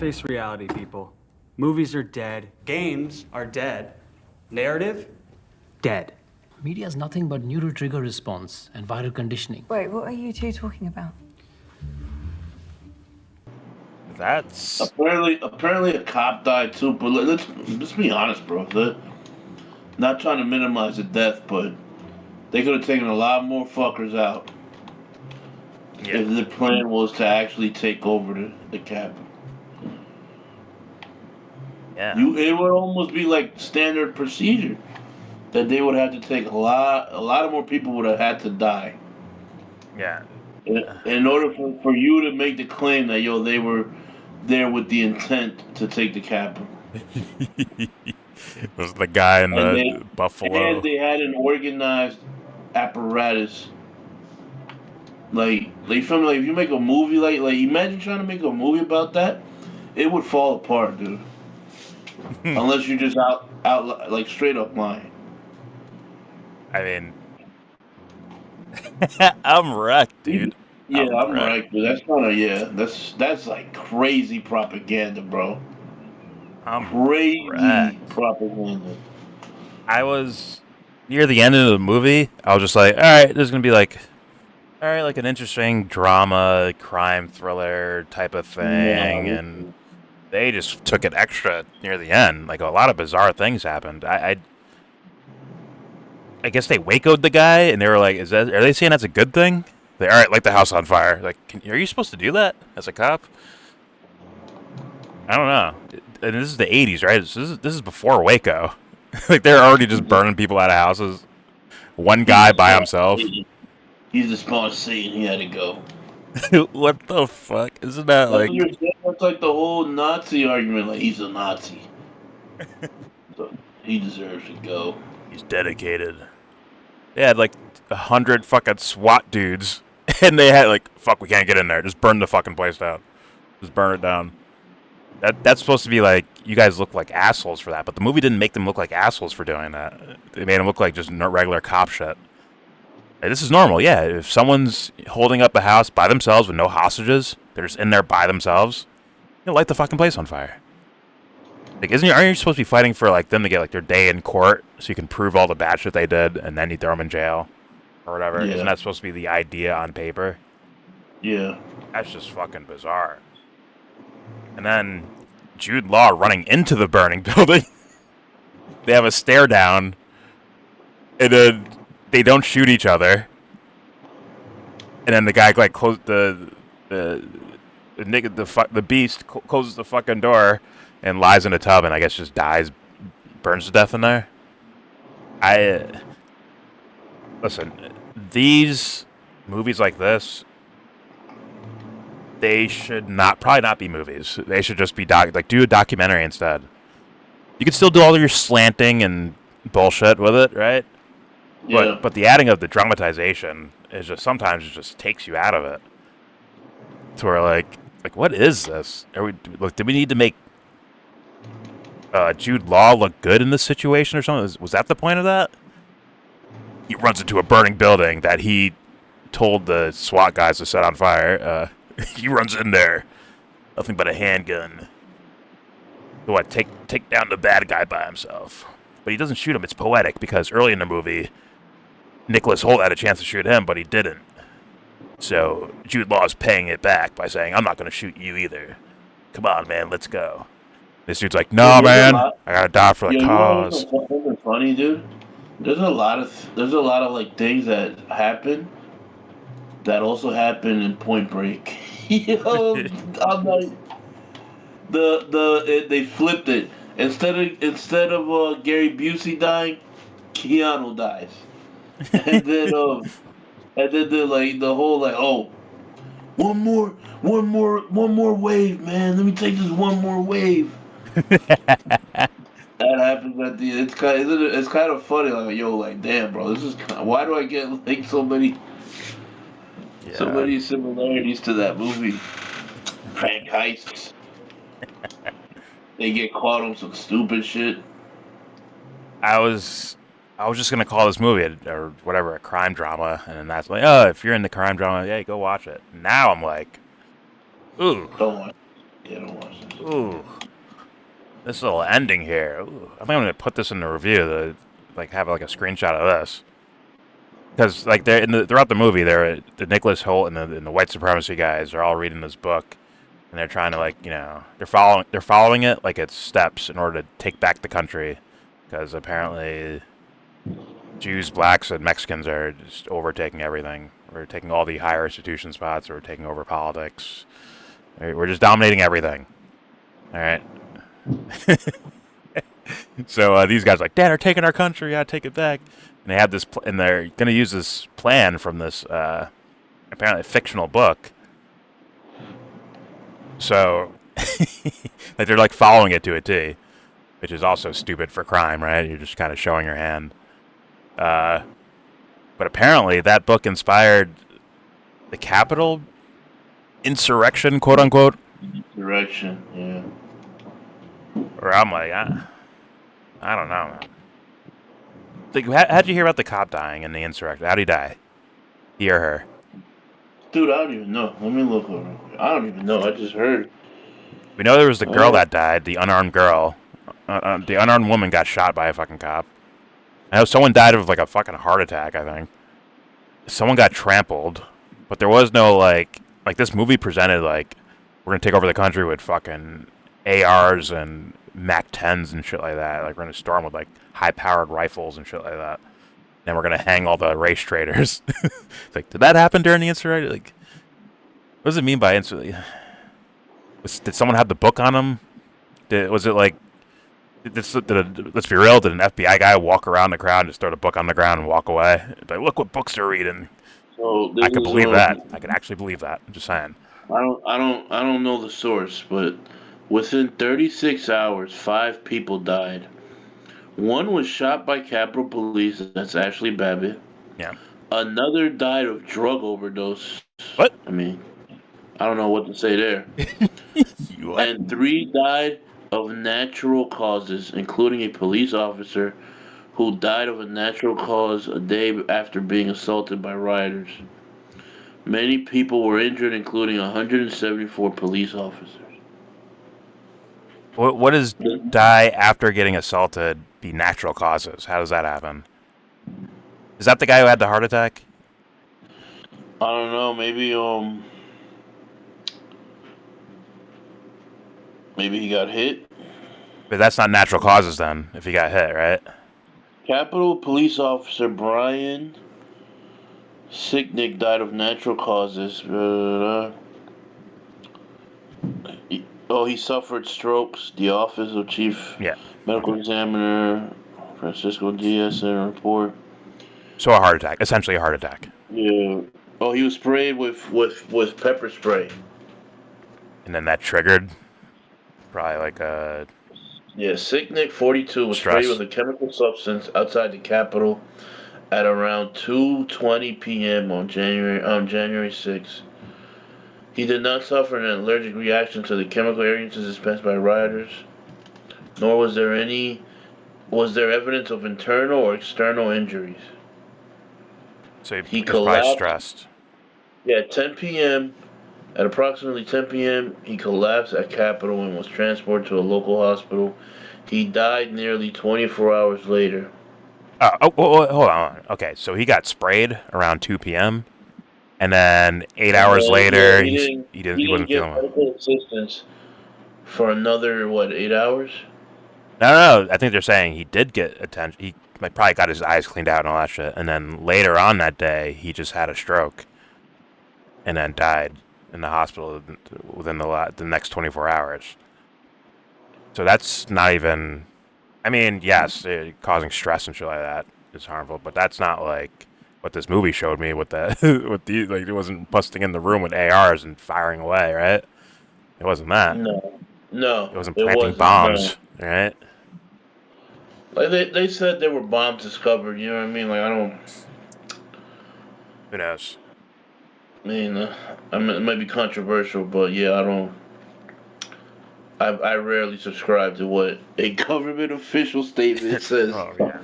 Face reality, people. Movies are dead. Games are dead. Narrative? Dead. Media is nothing but neural trigger response and viral conditioning. Wait, what are you two talking about? That's Apparently a cop died too. But let's be honest, bro. Not trying to minimize the death, but they could have taken a lot more fuckers out if the plan was to actually take over the Capitol. Yeah. It would almost be like standard procedure that they would have to take a lot of more people would have had to die. Yeah. In order for you to make the claim that they were there with the intent to take the Capitol. Was the guy in the Buffalo. And they had an organized apparatus. Like from if you make a movie like imagine trying to make a movie about that, it would fall apart, dude. Unless you're just out like straight up lying. I mean, I'm wrecked, dude. Yeah, I'm right, dude. That's kind of that's like crazy propaganda, bro. Crazy propaganda. I was near the end of the movie. I was just like, all right, there's gonna be like an interesting drama, crime thriller type of thing, and they just took it extra near the end. Like a lot of bizarre things happened. I guess they Waco'd the guy, and they were like, are they saying that's a good thing? All right, light the house on fire. Like, are you supposed to do that as a cop? I don't know. And this is the 80s, right? This is before Waco. Like, they're already just burning people out of houses. One guy by himself. He's the smart Satan. He had to go. What the fuck? Isn't that like... That's like the whole Nazi argument. Like, he's a Nazi. So he deserves to go. He's dedicated. They had like 100 fucking SWAT dudes. And they had like, fuck, we can't get in there. Just burn the fucking place down. Just burn it down. That's supposed to be like, you guys look like assholes for that. But the movie didn't make them look like assholes for doing that. They made them look like just regular cop shit. Like, this is normal, yeah. If someone's holding up a house by themselves with no hostages, they're just in there by themselves, light the fucking place on fire. Like, aren't you supposed to be fighting for like them to get like their day in court so you can prove all the bad shit they did and then you throw them in jail or whatever? Yeah. Isn't that supposed to be the idea on paper? Yeah. That's just fucking bizarre. And then Jude Law running into the burning building. They have a stare down, and then they don't shoot each other. And then the guy like closed the beast closes the fucking door and lies in a tub and I guess just dies, burns to death in there. Listen, these movies like this, they should probably not be movies. They should just be do a documentary instead. You could still do all of your slanting and bullshit with it, right? Yeah. But the adding of the dramatization is just sometimes it just takes you out of it. To where like what is this? Did we need to make Jude Law look good in this situation or something? Was that the point of that? He runs into a burning building that he told the SWAT guys to set on fire. He runs in there, nothing but a handgun. What? Take down the bad guy by himself. But he doesn't shoot him. It's poetic because early in the movie, Nicholas Hoult had a chance to shoot him, but he didn't. So Jude Law is paying it back by saying, "I'm not going to shoot you either. Come on, man, let's go." This dude's like, "No, man, I gotta die for the cause." What's funny, dude? There's a lot of like things that happen that also happen in Point Break. Yo, I'm like, they flipped it. Instead of Gary Busey dying, Keanu dies, and then the whole like, oh, one more wave, man. Let me take this one more wave. That happens at the end. It's kind of funny. Like, yo, like, damn, bro, this is why do I get like so many similarities to that movie? Prank heists. They get caught on some stupid shit. I was just gonna call this movie or whatever a crime drama, and then that's like, oh, if you're in the crime drama, yeah, go watch it. Now I'm like, ooh, Don't watch. Yeah, don't watch this. Ooh, this little ending here. Ooh, I think I'm gonna put this in the review. Have like a screenshot of this. Because like they're throughout the movie, the Nicholas Holt and the white supremacy guys are all reading this book, and they're trying to they're following it like it's steps in order to take back the country, because apparently Jews, blacks, and Mexicans are just overtaking everything. We're taking all the higher institution spots. We're taking over politics. We're just dominating everything. All right. So these guys are like, Dad, are taking our country. Yeah, take it back. And they have this, and they're going to use this plan from this apparently fictional book. So, like they're like following it to a T, which is also stupid for crime, right? You're just kind of showing your hand. But apparently, that book inspired the Capitol insurrection, quote unquote. Direction, yeah. Or I'm like, I don't know. Like, how'd you hear about the cop dying in the insurrection? How'd he die? He or her? Dude, I don't even know. Let me look over. I don't even know. I just heard. We know there was the girl that died, the unarmed girl. The unarmed woman got shot by a fucking cop. I know someone died of like a fucking heart attack, I think. Someone got trampled, but there was no like this movie presented like we're gonna take over the country with fucking ARs and MAC-10s and shit like that. Like we're gonna storm with like high-powered rifles and shit like that. And we're gonna hang all the race traitors. It's like, did that happen during the insurrection? Like, what does it mean by insurrection? Did someone have the book on them? Was it like? Let's be real. Did an FBI guy walk around the crowd and just throw the book on the ground and walk away? Like, look what books they're reading. So I could believe that. I could actually believe that. I'm just saying. I don't know the source, but within 36 hours, 5 people died. One was shot by Capitol Police. That's Ashley Babbitt. Yeah. Another died of drug overdose. What? I mean, I don't know what to say there. What? And 3 died of natural causes, including a police officer who died of a natural cause a day after being assaulted by rioters. Many people were injured, including 174 police officers. What does die after getting assaulted be natural causes? How does that happen? Is that the guy who had the heart attack? I don't know. Maybe he got hit. But that's not natural causes then. If he got hit, right? Capitol Police Officer Brian Sicknick died of natural causes. He suffered strokes. The Office of Chief Yeah. Medical Examiner Francisco Diaz in a report. So a heart attack, essentially a heart attack. Yeah. Oh, he was sprayed with pepper spray. And then that triggered probably like a Yeah, Sicknick 42 was stress. sprayed with a chemical substance outside the Capitol at around 2:20 p.m. on January 6. He did not suffer an allergic reaction to the chemical agents dispensed by rioters, nor was there evidence of internal or external injuries. So He he was probably collapsed. stressed. Yeah, at approximately 10 p.m., he collapsed at Capitol and was transported to a local hospital. He died nearly 24 hours later. Hold on. Okay, so he got sprayed around 2 p.m. and then 8 hours later, he wasn't get feeling well. medical assistance for another 8 hours? No. I think they're saying he did get attention. He probably got his eyes cleaned out and all that shit. And then later on that day, he just had a stroke and then died in the hospital within the next 24 hours. So that's not even. I mean, yes, causing stress and shit like that is harmful, but that's not like what this movie showed me with that. It wasn't busting in the room with ARs and firing away, right? It wasn't that. No. It wasn't planting bombs, right? Like they said there were bombs discovered. You know what I mean? Like I don't. Who knows? I mean, it might be controversial, but yeah, I don't. I rarely subscribe to what a government official statement says. Oh yeah.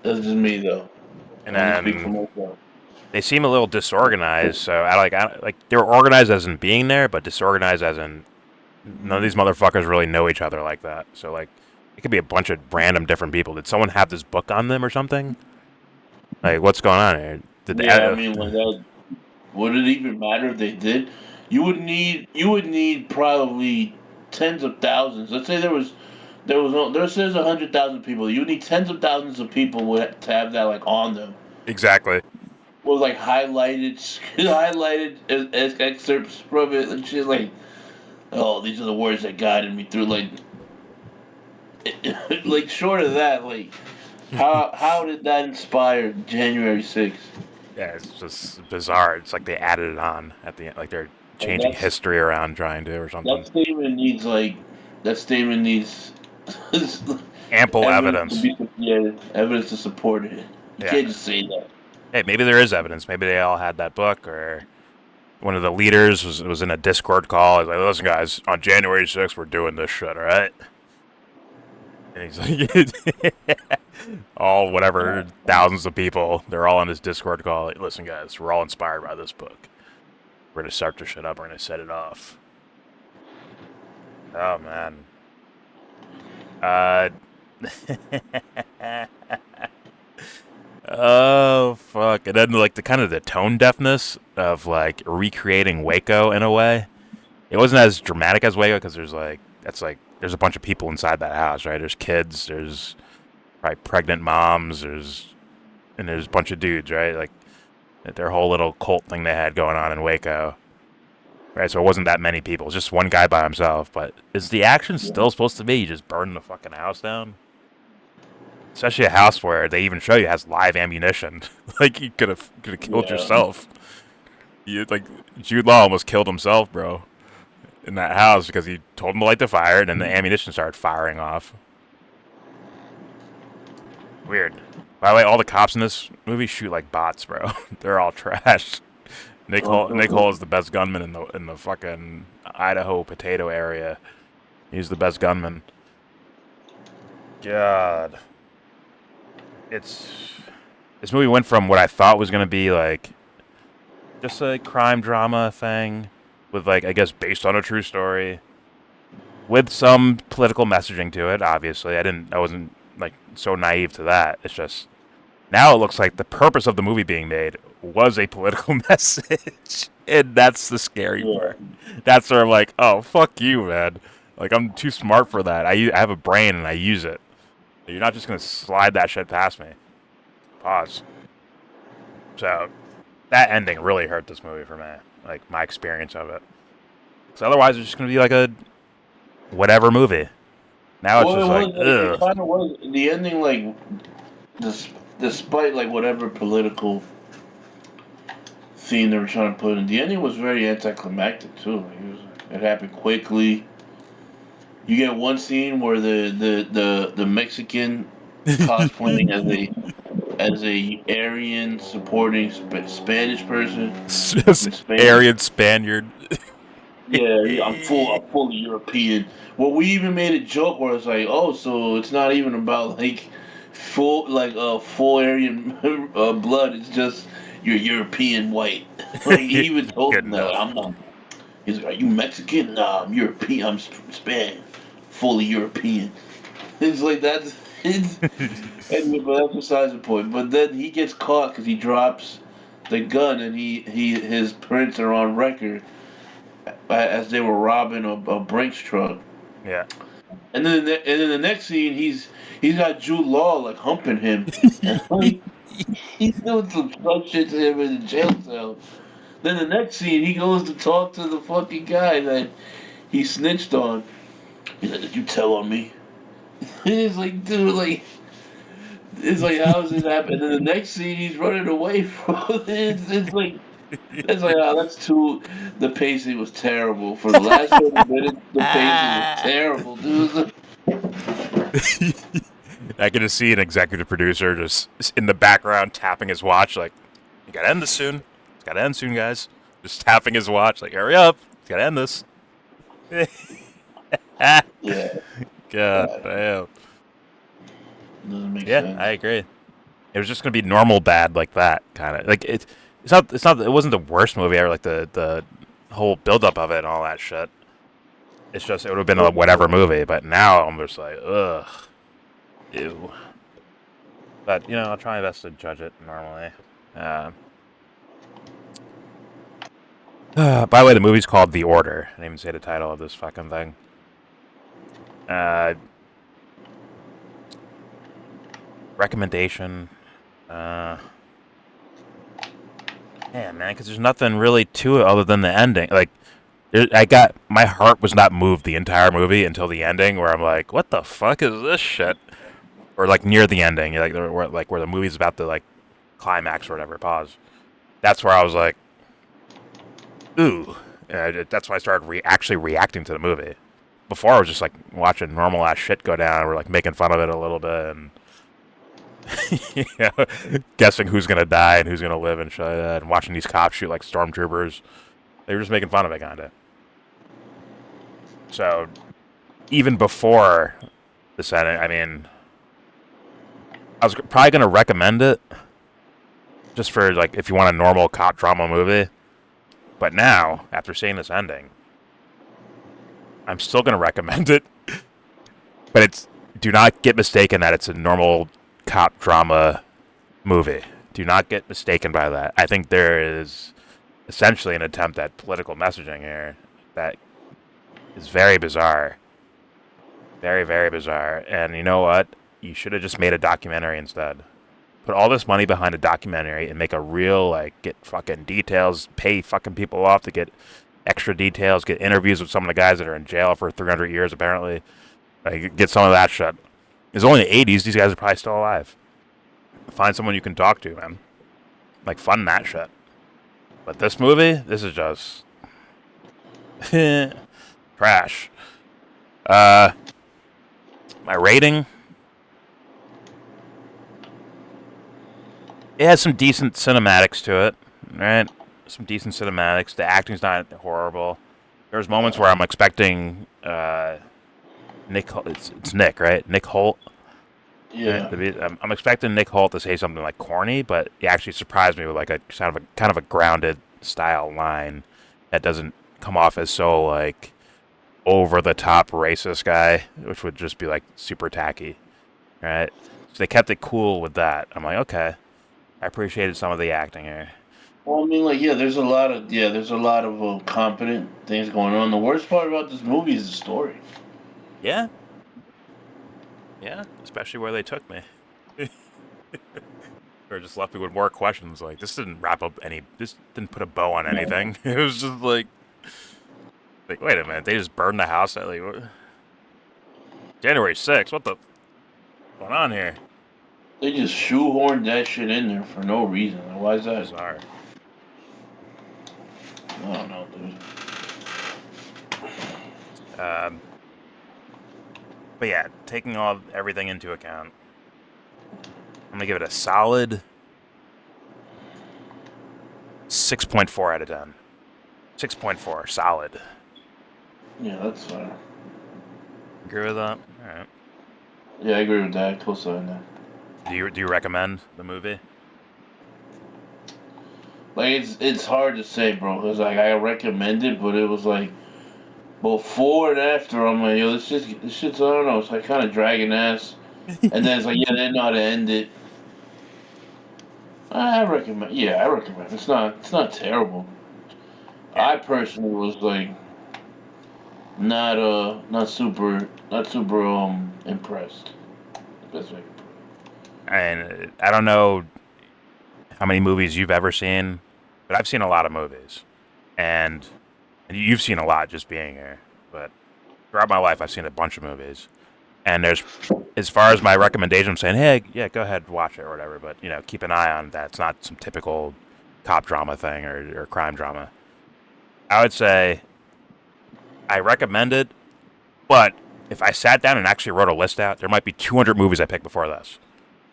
That's just me, though. And I only speak for then myself. they seem a little disorganized. So I they were organized as in being there, but disorganized as in none of these motherfuckers really know each other like that. So like, it could be a bunch of random different people. Did someone have this book on them or something? Like, what's going on here? Did they? Yeah, I mean, like that. Would it even matter if they did? You would need probably tens of thousands. Let's say there says 100,000 people. You would need tens of thousands of people to have that like on them. Exactly. With like highlighted excerpts from it and shit. Like, oh, these are the words that guided me through. Like, like short of that, like, how did that inspire January 6th? Yeah, it's just bizarre. It's like they added it on at the end, like they're changing history around trying to or something. That statement needs Ample evidence. Evidence to support it. You can't just say that. Hey, maybe there is evidence. Maybe they all had that book, or one of the leaders was in a Discord call. He's like, "Listen, guys, on January 6th, we're doing this shit, all right?" And he's like, all whatever thousands of people, they're all on this Discord call. Like, listen, guys, we're all inspired by this book. We're gonna start this shit up. We're gonna set it off. Oh man. Oh fuck! And then like the kind of the tone deafness of like recreating Waco in a way. It wasn't as dramatic as Waco because there's a bunch of people inside that house, right? There's kids, there's probably pregnant moms, there's a bunch of dudes, right? Like their whole little cult thing they had going on in Waco, right? So it wasn't that many people, just one guy by himself. But is the action still supposed to be you just burn the fucking house down? Especially a house where they even show you has live ammunition. Like you could have killed yourself. Jude Law almost killed himself, bro, in that house because he told him to light the fire, and then the ammunition started firing off. Weird. By the way, all the cops in this movie shoot like bots, bro. They're all trash. Nick Hole is the best gunman in the fucking Idaho potato area. He's the best gunman. God. This movie went from what I thought was gonna be like just a crime drama thing with like, I guess, based on a true story with some political messaging to it. Obviously, I wasn't like so naive to that. It's just now it looks like the purpose of the movie being made was a political message, and that's the scary part. That's where I'm like, oh fuck you, man. Like I'm too smart for that. I have a brain and I use it. You're not just gonna slide that shit past me. Pause. So, that ending really hurt this movie for me. Like, my experience of it. So otherwise, it's just gonna be like a whatever movie. Now it's just like, ugh. It kind of was. The ending, like, despite, like, whatever political theme they were trying to put in, the ending was very anticlimactic, too. Like, it happened quickly. You get one scene where the Mexican cosplaying as a Aryan supporting Spanish person. Aryan Spaniard. Yeah, I'm fully European. Well, we even made a joke where it's like, oh, so it's not even about like full Aryan blood. It's just you're European white. Like he even told him that I'm not. He's like, are you Mexican? Nah, I'm European. I'm Spanish. Fully European. It's like that's but that's besides the point. But then he gets caught because he drops the gun, and his prints are on record as they were robbing a Brinks truck. Yeah. And then the next scene, he's got Jude Law like humping him, and like, he's doing some fuck shit to him in the jail cell. Then the next scene, he goes to talk to the fucking guy that he snitched on. He's like, did you tell on me? It's like, dude, like, it's like, how does this happen? And then the next scene, he's running away from it. It's like, oh, that's too. The pacing was terrible. For the last 30 minutes, the pacing was terrible, dude. I can just see an executive producer just in the background tapping his watch, like, you gotta end this soon. It's gotta end soon, guys. Just tapping his watch, like, hurry up. It's gotta end this. Yeah. God damn. Doesn't make sense. I agree. It was just gonna be normal bad like that, kind of like it. It's not. It wasn't the worst movie ever. Like the whole buildup of it and all that shit. It's just it would have been a whatever movie. But now I'm just like, ugh, ew. But I'll try my best to judge it normally. By the way, the movie's called The Order. I didn't even say the title of this fucking thing. Recommendation. Yeah, man, because there's nothing really to it other than the ending. Like, my heart was not moved the entire movie until the ending, where I'm like, what the fuck is this shit? Or like near the ending, where the movie's about to like climax or whatever. Pause. That's where I was like, ooh. That's why I started actually reacting to the movie. Before I was just like watching normal ass shit go down. We're like making fun of it a little bit and guessing who's gonna die and who's gonna live and shit, and watching these cops shoot like stormtroopers. They were just making fun of it, kinda. So even before the Senate, I mean, I was probably gonna recommend it just for like if you want a normal cop drama movie. But now, after seeing this ending, I'm still gonna recommend it. But do not get mistaken that it's a normal cop drama movie. Do not get mistaken by that. I think there is essentially an attempt at political messaging here that is very bizarre. Very, very bizarre. And you know what? You should have just made a documentary instead. Put all this money behind a documentary and make a real, like, get fucking details, pay fucking people off to get extra details, get interviews with some of the guys that are in jail for 300 years, apparently. Like, get some of that shit. It's only the 80s. These guys are probably still alive. Find someone you can talk to, man. Like, fund that shit. But this movie, this is just trash. My rating, it has some decent cinematics to it, right? Some decent cinematics. The acting's not horrible. There's moments where I'm expecting Nick. It's Nick, right? Nick Holt. Yeah. I'm expecting Nick Holt to say something like corny, but he actually surprised me with like a kind of a grounded style line that doesn't come off as so like over the top racist guy, which would just be like super tacky, right? So they kept it cool with that. I'm like, okay, I appreciated some of the acting here. Well, I mean, like, there's a lot of competent things going on. The worst part about this movie is the story. Yeah. Yeah, especially where they took me. Or just left me with more questions. Like, this didn't this didn't put a bow on anything. It was just like, wait a minute, they just burned the house at, like, what? January 6th, what's going on here? They just shoehorned that shit in there for no reason. Why is that? Bizarre. I don't know, dude. But yeah, taking everything into account, I'm gonna give it a solid 6.4 out of 10. 6.4, solid. Yeah, that's fine. Agree with that? All right. Yeah, I agree with that. Close on that. Do you recommend the movie? Like, it's hard to say, bro. Cause like I recommend it, but it was like before and after. I'm like, yo, this shit's I don't know. It's like kind of dragging ass. And then it's like, yeah, they know how to end it. I recommend. Yeah, I recommend. It's not terrible. I personally was like not super impressed. That's way I can put it. And I don't know how many movies you've ever seen, but I've seen a lot of movies, and you've seen a lot just being here. But throughout my life, I've seen a bunch of movies, and there's, as far as my recommendation, I'm saying, hey, yeah, go ahead, watch it or whatever. But keep an eye on that. It's not some typical cop drama thing or crime drama. I would say I recommend it, but if I sat down and actually wrote a list out, there might be 200 movies I picked before this.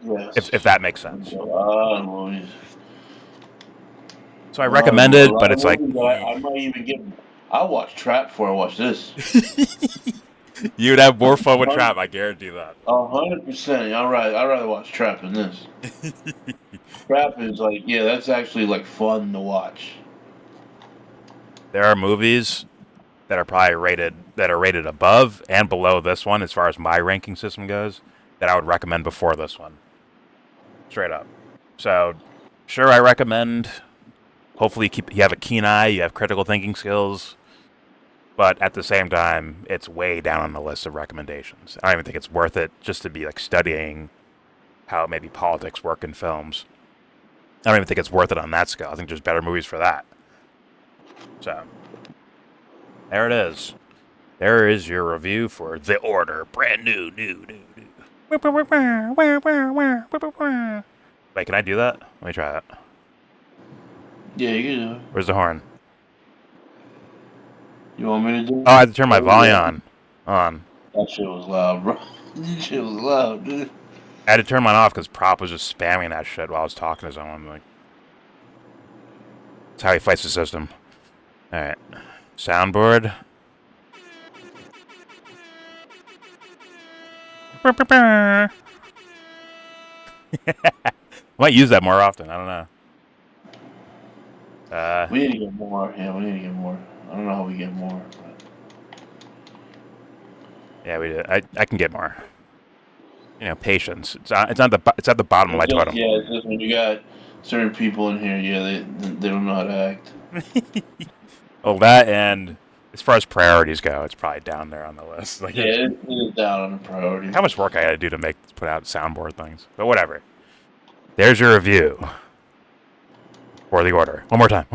Yes. If that makes sense. A lot of movies. So I recommend it, but it's like I might even get. I watch Trap before I watch this. you'd have more fun with Trap, I guarantee that. 100%. I'd rather watch Trap than this. Crap is like, yeah, that's actually like fun to watch. There are movies that are probably rated above and below this one as far as my ranking system goes that I would recommend before this one. Straight up. So, sure, I recommend. Hopefully, you have a keen eye, you have critical thinking skills, but at the same time, it's way down on the list of recommendations. I don't even think it's worth it just to be like studying how maybe politics work in films. I don't even think it's worth it on that scale. I think there's better movies for that. So, there it is. There is your review for The Order. Brand new. Wait, can I do that? Let me try that. Yeah, you can do it. Where's the horn? You want me to do it? Oh, I had to turn my volume on. That shit was loud, bro. That shit was loud, dude. I had to turn mine off because Prop was just spamming that shit while I was talking to someone. Like, that's how he fights the system. Alright. Soundboard. Might use that more often. I don't know. We need to get more. Yeah, we need to get more. I don't know how we get more. But... Yeah, we did. I can get more. You know, patience. It's at the bottom of my totem. Yeah, it's just when you got certain people in here, yeah, they don't know how to act. Well, that and as far as priorities go, it's probably down there on the list. Like, Yeah, it is down on the priority. how much work I got to do to put out soundboard things, but whatever. There's your review for The Order. One more time.